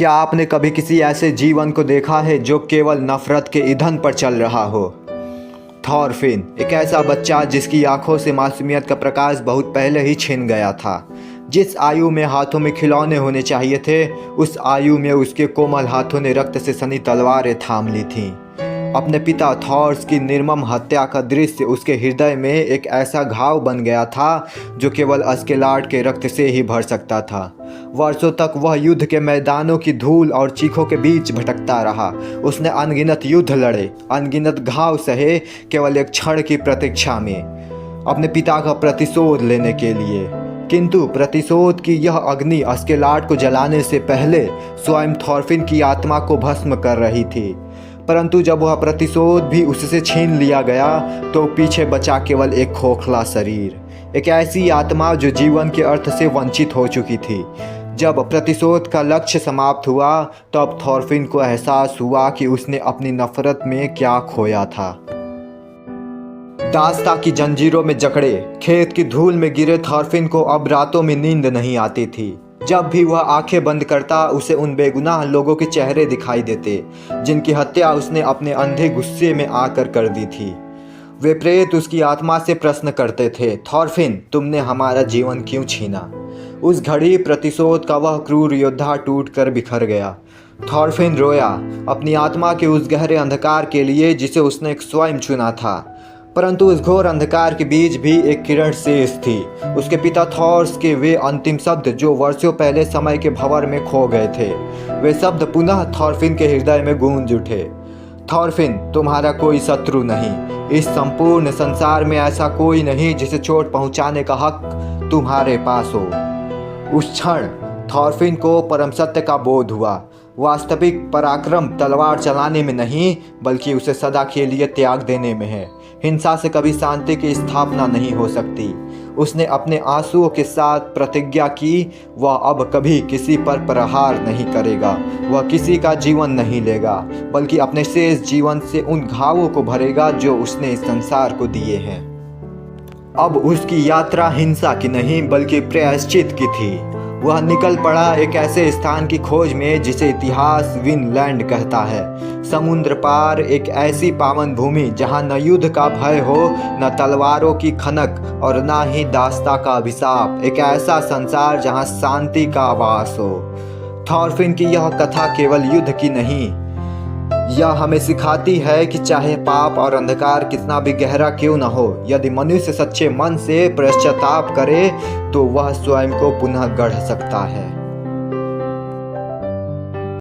क्या आपने कभी किसी ऐसे जीवन को देखा है जो केवल नफरत के ईंधन पर चल रहा हो? थॉरफिन एक ऐसा बच्चा जिसकी आंखों से मासूमियत का प्रकाश बहुत पहले ही छिन गया था। जिस आयु में हाथों में खिलौने होने चाहिए थे, उस आयु में उसके कोमल हाथों ने रक्त से सनी तलवारें थाम ली थीं। अपने पिता थॉर्स की निर्मम हत्या का दृश्य उसके हृदय में एक ऐसा घाव बन गया था जो केवल अस्केलाड के रक्त से ही भर सकता था। वर्षों तक वह युद्ध के मैदानों की धूल और चीखों के बीच भटकता रहा। उसने अनगिनत युद्ध लड़े, अनगिनत घाव सहे, केवल एक क्षण की प्रतीक्षा में, अपने पिता का प्रतिशोध लेने के लिए। किंतु प्रतिशोध की यह अग्नि अस्केलाड को जलाने से पहले स्वयं थॉरफिन की आत्मा को भस्म कर रही थी। परंतु जब वह प्रतिशोध भी उससे छीन लिया गया तो पीछे बचा केवल एक खोखला शरीर, एक ऐसी आत्मा जो जीवन के अर्थ से वंचित हो चुकी थी। जब प्रतिशोध का लक्ष्य समाप्त हुआ तब थॉरफिन को एहसास हुआ कि उसने अपनी नफरत में क्या खोया था। दास्ता की जंजीरों में जकड़े, खेत की धूल में गिरे थॉरफिन को अब रातों में नींद नहीं आती थी। जब भी वह आंखें बंद करता उसे उन बेगुनाह लोगों के चेहरे दिखाई देते जिनकी हत्या उसने अपने अंधे गुस्से में आकर कर दी थी। वे प्रेत उसकी आत्मा से प्रश्न करते थे, थॉरफिन, तुमने हमारा जीवन क्यों छीना? उस घड़ी प्रतिशोध का वह क्रूर योद्धा टूट कर बिखर गया। थॉरफिन रोया, अपनी आत्मा के उस गहरे अंधकार के लिए जिसे उसने स्वयं चुना था। परंतु उस घोर अंधकार के बीच भी एक किरण शेष थी, उसके पिता थॉर्स के वे अंतिम शब्द जो वर्षों पहले समय के भंवर में खो गए थे। वे शब्द पुनः थॉरफिन के हृदय में गूंज उठे, थॉरफिन, तुम्हारा कोई शत्रु नहीं। इस संपूर्ण संसार में ऐसा कोई नहीं जिसे चोट पहुंचाने का हक तुम्हारे पास हो। उस क्षण थॉरफिन को परम सत्य का बोध हुआ। वास्तविक पराक्रम तलवार चलाने में नहीं बल्कि उसे सदा के लिए त्याग देने में है। हिंसा से कभी शांति की स्थापना नहीं हो सकती। उसने अपने आंसुओं के साथ प्रतिज्ञा की, वह अब कभी किसी पर प्रहार नहीं करेगा। वह किसी का जीवन नहीं लेगा बल्कि अपने शेष जीवन से उन घावों को भरेगा जो उसने इस संसार को दिए हैं। अब उसकी यात्रा हिंसा की नहीं बल्कि प्रायश्चित की थी। वह निकल पड़ा एक ऐसे स्थान की खोज में जिसे इतिहास विनलैंड कहता है। समुद्र पार एक ऐसी पावन भूमि जहां न युद्ध का भय हो, न तलवारों की खनक और न ही दास्ता का अभिशाप। एक ऐसा संसार जहां शांति का आवास हो। थॉरफिन की यह कथा केवल युद्ध की नहीं, यह हमें सिखाती है कि चाहे पाप और अंधकार कितना भी गहरा क्यों न हो, यदि मनुष्य सच्चे मन से पश्चाताप करे तो वह स्वयं को पुनः गढ़ सकता है।